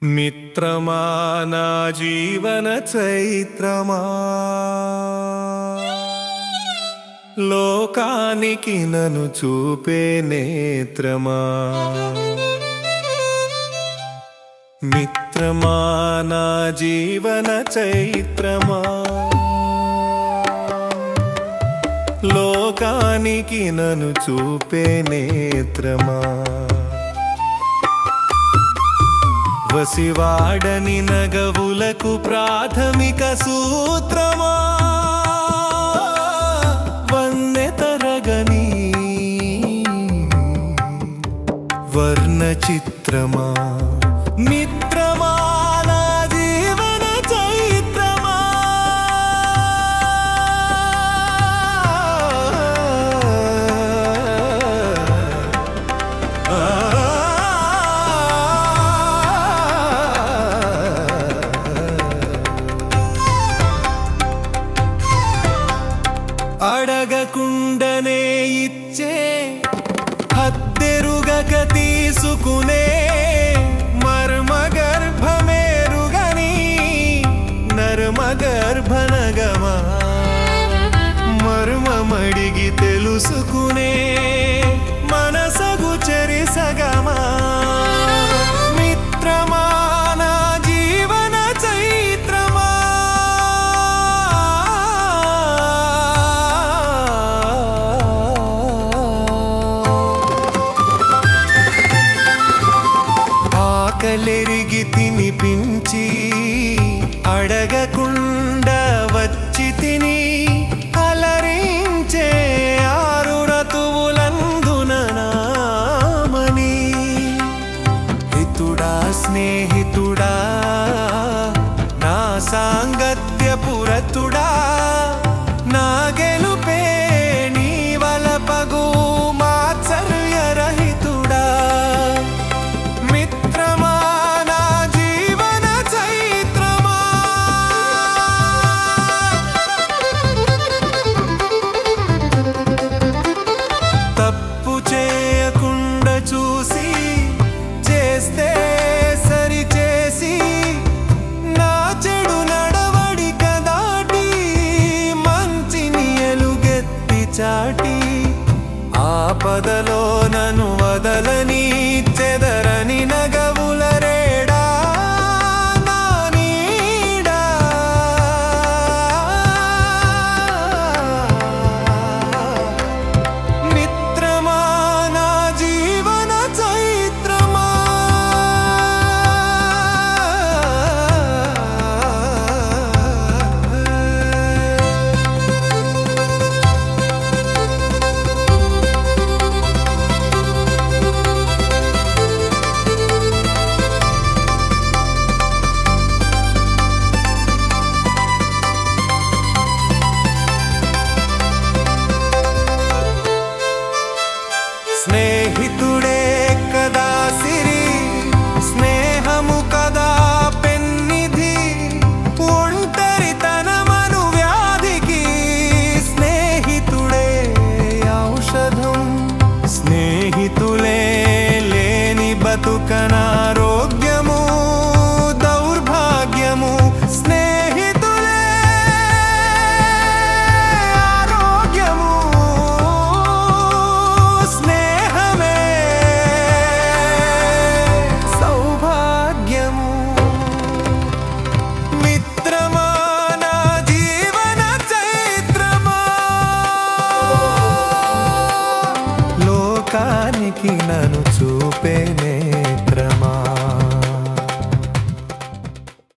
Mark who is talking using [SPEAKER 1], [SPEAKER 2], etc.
[SPEAKER 1] మిత్రమా నా జీవన చైత్రమా లోకానికి నన్ను చూపే నేత్రమా మిత్రమా నా జీవన చైత్రమా లోకానికి నన్ను చూపే నేత్రమా వసివాడని నగవులకు ప్రాథమిక సూత్రమా వన్నె తరగని వర్ణ చిత్రమా మిత్రమా నా జీవన చైత్రమా అడగకుండనే ఇచ్చే హద్దెరుగక తీసుకునే మర్మగర్భమేరుగని నర్మగర్భనగమా మర్మమడిగి తెలుసుకునే మనసగు చెరిసగమా మిత్రమా నా జీవన చైత్రమా ఆకలెరిగి తినిపించి అడగకుండా వచ్చి తిని అలరించే ఆరురతువులందున నామని హితుడా స్నేహితుడా నా సాంగత్య పురతుడా నా గెలుపే నీ వలపగు మాత్సర్య రహితుడా మిత్రమా నా జీవన చైత్రమా తప్పు చేయకుండా చూసి చేస్తే సరి చేసి నా చెడు నడవడిక దాటి మంచిని ఎలుగెత్తి చాటి ఆపదలో నన్ను వదలని చెదరని నగవుల రేడా నా నీడా మిత్రమా నా జీవన చైత్రమా స్నేహితుడే కదా సిరి స్నేహము కదా పెన్నిధి ఒంటరితనమను వ్యాధికి స్నేహితుడే ఔషధం స్నేహితులే లేని బతుకనారోగ్యము దౌర్భాగ్యము స్నేహితులే ఆరోగ్యము స్నేహమే సౌభాగ్యము మిత్రమా నా జీవన చైత్రమా లోకానికి నన్ను చూపే నేత్రమా